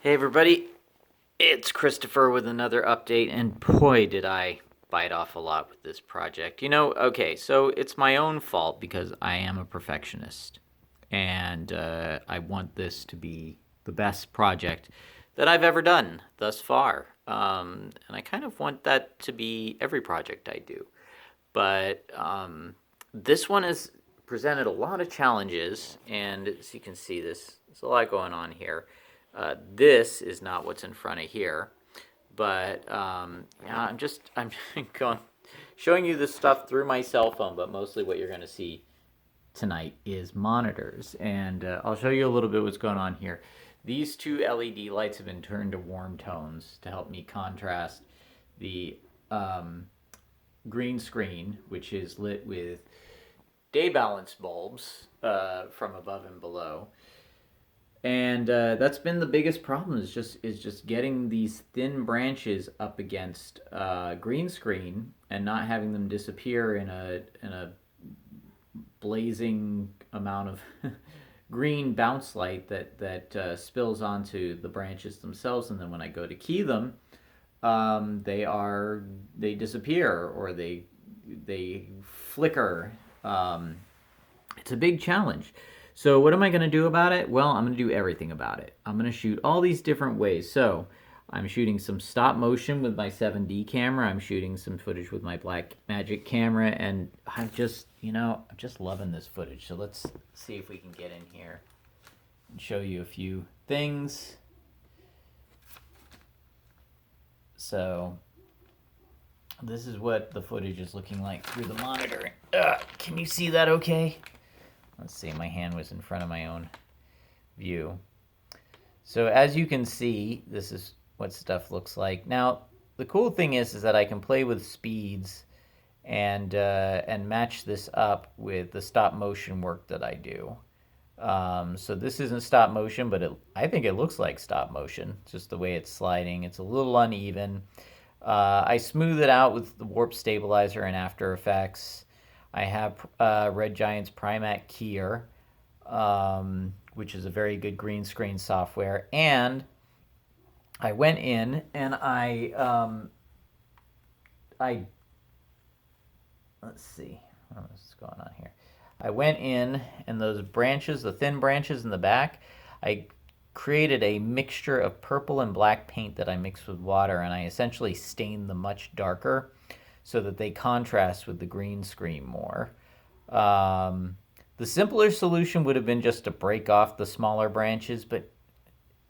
Hey everybody, it's Christopher with another update, and boy did I bite off a lot with this project. Okay, so it's my own fault because I am a perfectionist, and I want this to be the best project that I've ever done thus far. And I kind of want that to be every project I do. But this one has presented a lot of challenges, and as you can see, there's a lot going on here. This is not what's in front of here, but yeah, I'm going showing you this stuff through my cell phone, but mostly what you're going to see tonight is monitors, and I'll show you a little bit what's going on here. These two LED lights have been turned to warm tones to help me contrast the green screen, which is lit with day balance bulbs from above and below. And that's been the biggest problem is just getting these thin branches up against green screen and not having them disappear in a blazing amount of green bounce light that spills onto the branches themselves, and then when I go to key them, they disappear or they flicker. It's a big challenge. So what am I going to do about it? Well, I'm going to do everything about it. I'm going to shoot all these different ways. So I'm shooting some stop motion with my 7D camera. I'm shooting some footage with my Blackmagic camera, and I'm just loving this footage. So let's see if we can get in here and show you a few things. So this is what the footage is looking like through the monitor. Can you see that okay? Let's see, my hand was in front of my own view. So as you can see, this is what stuff looks like. Now, the cool thing is that I can play with speeds and match this up with the stop motion work that I do. So this isn't stop motion, but I think it looks like stop motion. It's just the way it's sliding. It's a little uneven. I smooth it out with the warp stabilizer in After Effects. I have Red Giant's Primac Keyer, which is a very good green screen software. And I went in and let's see, what's going on here. I went in and those branches, the thin branches in the back, I created a mixture of purple and black paint that I mixed with water, and I essentially stained them much darker so that they contrast with the green screen more. The simpler solution would have been just to break off the smaller branches, but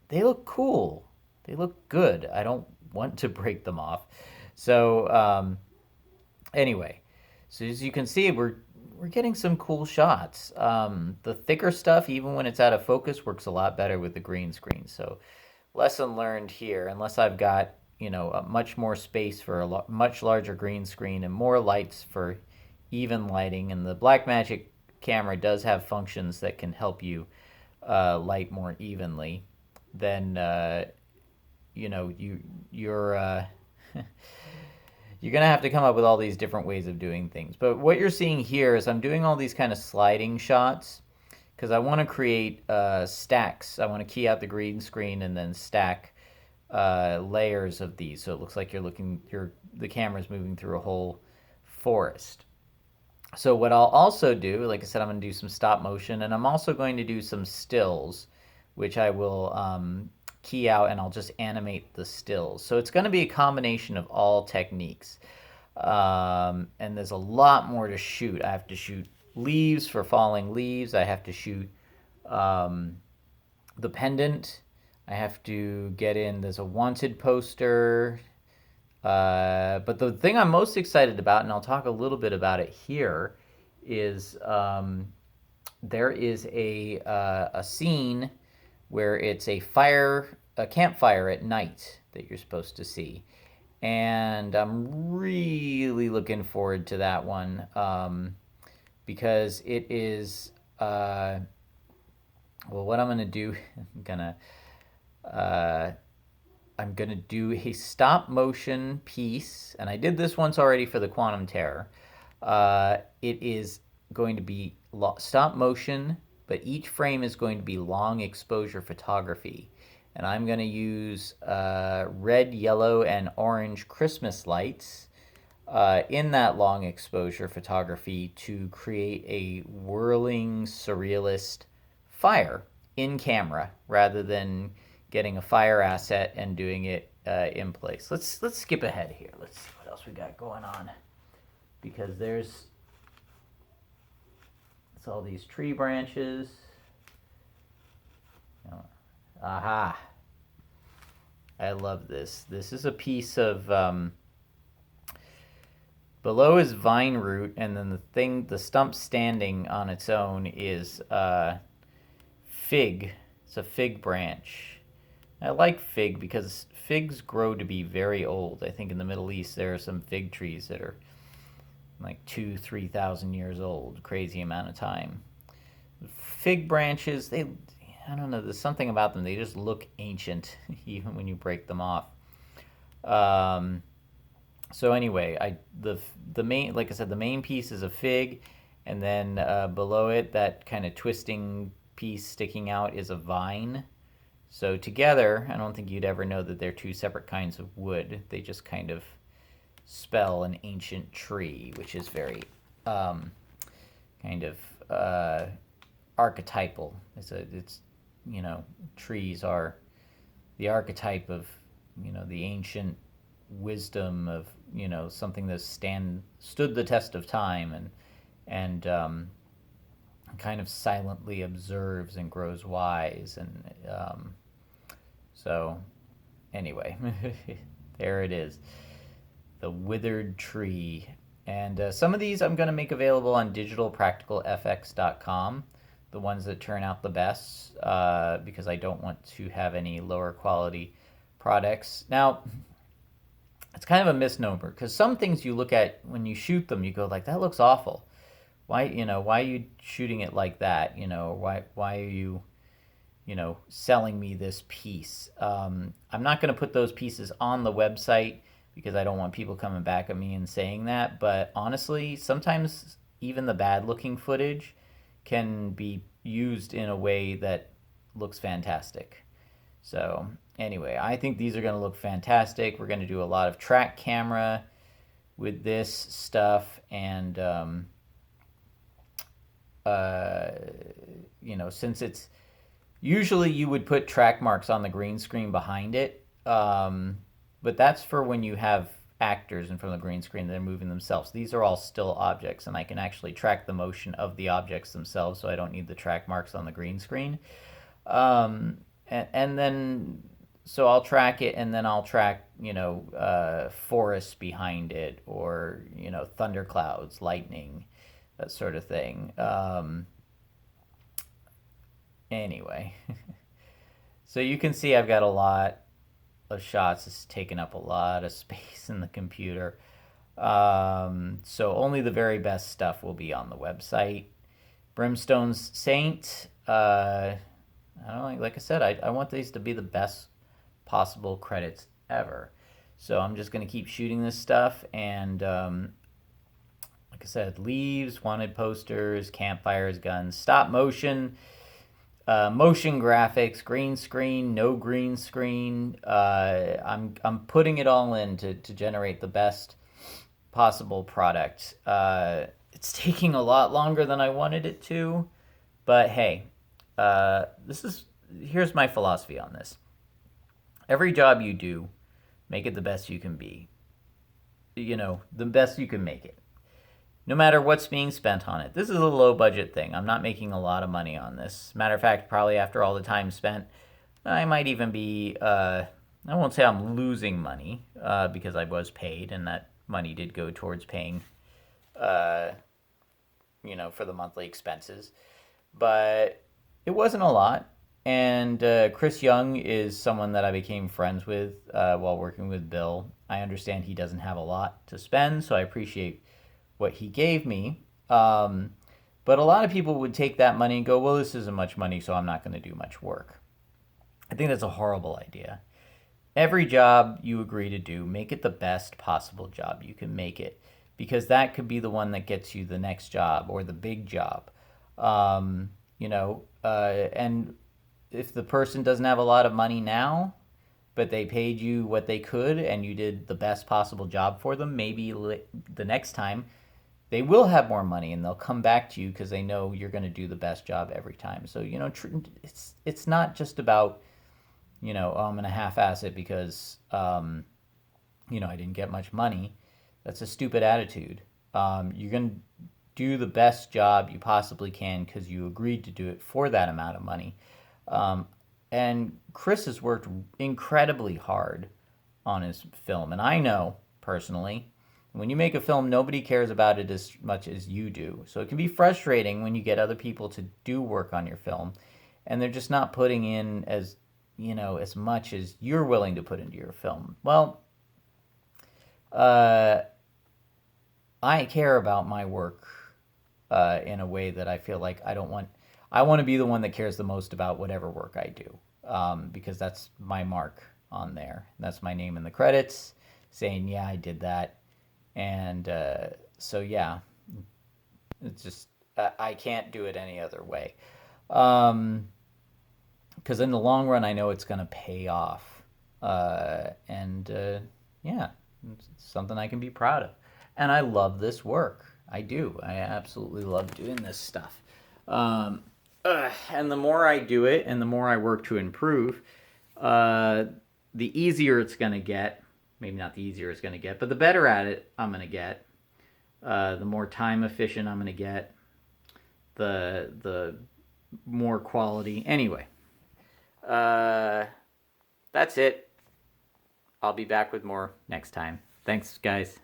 they look cool. They look good. I don't want to break them off. So anyway, so as you can see, we're getting some cool shots. The thicker stuff, even when it's out of focus, works a lot better with the green screen. So lesson learned here, unless I've got a much more space for a much larger green screen and more lights for even lighting. And the Blackmagic camera does have functions that can help you light more evenly. Then you're you're gonna have to come up with all these different ways of doing things. But what you're seeing here is I'm doing all these kind of sliding shots because I want to create stacks. I want to key out the green screen and then stack layers of these, so it looks like the camera's moving through a whole forest. So what I'll also do, like I said, I'm going to do some stop motion, and I'm also going to do some stills, which I will key out, and I'll just animate the stills. So it's going to be a combination of all techniques, and there's a lot more to shoot. I have to shoot leaves for falling leaves. I have to shoot the pendant. I have to get in, there's a wanted poster. But the thing I'm most excited about, and I'll talk a little bit about it here, is there is a scene where it's a campfire at night that you're supposed to see. And I'm really looking forward to that one because it is, well, what I'm going to do, I'm gonna do a stop motion piece, and I did this once already for the Quantum Terror. It is going to be stop motion, but each frame is going to be long exposure photography. And I'm going to use red, yellow, and orange Christmas lights in that long exposure photography to create a whirling surrealist fire in camera rather than getting a fire asset and doing it in place. Let's skip ahead here. Let's see what else we got going on, because there's it's all these tree branches. Aha! I love this. This is a piece of below is vine root, and then the stump standing on its own is fig. It's a fig branch. I like fig because figs grow to be very old. I think in the Middle East there are some fig trees that are like 2,000-3,000 years old. Crazy amount of time. Fig branches, I don't know, there's something about them. They just look ancient even when you break them off. So anyway, the main, like I said, the main piece is a fig, and then below it, that kind of twisting piece sticking out is a vine. So together, I don't think you'd ever know that they're two separate kinds of wood. They just kind of spell an ancient tree, which is very kind of archetypal. It's trees are the archetype of the ancient wisdom of something that stood the test of time and kind of silently observes and grows wise, and so anyway, there it is, the withered tree. And some of these I'm going to make available on digitalpracticalfx.com, the ones that turn out the best, because I don't want to have any lower quality products. Now, it's kind of a misnomer, because some things you look at when you shoot them, you go like, that looks awful. Why are you shooting it like that? Why are you selling me this piece? I'm not going to put those pieces on the website because I don't want people coming back at me and saying that. But honestly, sometimes even the bad looking footage can be used in a way that looks fantastic. So anyway, I think these are going to look fantastic. We're going to do a lot of track camera with this stuff, and since it's usually you would put track marks on the green screen behind it, but that's for when you have actors in front of the green screen that are moving themselves. These are all still objects, and I can actually track the motion of the objects themselves, so I don't need the track marks on the green screen. And then, so I'll track it, and then I'll track, forests behind it, or, thunderclouds, lightning, that sort of thing. Anyway, so you can see I've got a lot of shots. It's taken up a lot of space in the computer. So only the very best stuff will be on the website. Brimstone's Saint. I don't know, like I said, I want these to be the best possible credits ever. So I'm just going to keep shooting this stuff, and like I said, leaves, wanted posters, campfires, guns, stop motion, motion graphics, green screen, no green screen. I'm putting it all in to generate the best possible product. It's taking a lot longer than I wanted it to, but hey, here's my philosophy on this. Every job you do, make it the best you can be. The best you can make it. No matter what's being spent on it. This is a low budget thing. I'm not making a lot of money on this. Matter of fact, probably after all the time spent, I might even be, I won't say I'm losing money, because I was paid, and that money did go towards paying, for the monthly expenses. But it wasn't a lot. And Chris Young is someone that I became friends with while working with Bill. I understand he doesn't have a lot to spend, so I appreciate what he gave me. But a lot of people would take that money and go, well, this isn't much money, so I'm not going to do much work. I think that's a horrible idea. Every job you agree to do, make it the best possible job you can make it, because that could be the one that gets you the next job or the big job. And if the person doesn't have a lot of money now, but they paid you what they could and you did the best possible job for them, maybe the next time they will have more money and they'll come back to you because they know you're going to do the best job every time. So, it's not just about, oh, I'm going to half-ass it because, I didn't get much money. That's a stupid attitude. You're going to do the best job you possibly can because you agreed to do it for that amount of money. Um, and Chris has worked incredibly hard on his film. And I know personally, when you make a film, nobody cares about it as much as you do. So it can be frustrating when you get other people to do work on your film and they're just not putting in as much as you're willing to put into your film. Well, uh, I care about my work in a way that I feel like I want to be the one that cares the most about whatever work I do, because that's my mark on there. That's my name in the credits saying, yeah, I did that. And so, yeah, it's just, I can't do it any other way. Because in the long run, I know it's going to pay off. Yeah, it's something I can be proud of. And I love this work. I do. I absolutely love doing this stuff. Um, and the more I do it and the more I work to improve, uh, the easier it's going to get. Maybe not the easier it's going to get, but the better at it I'm going to get. The more time efficient I'm going to get. The more quality. Anyway, uh, that's it. I'll be back with more next time. Thanks, guys.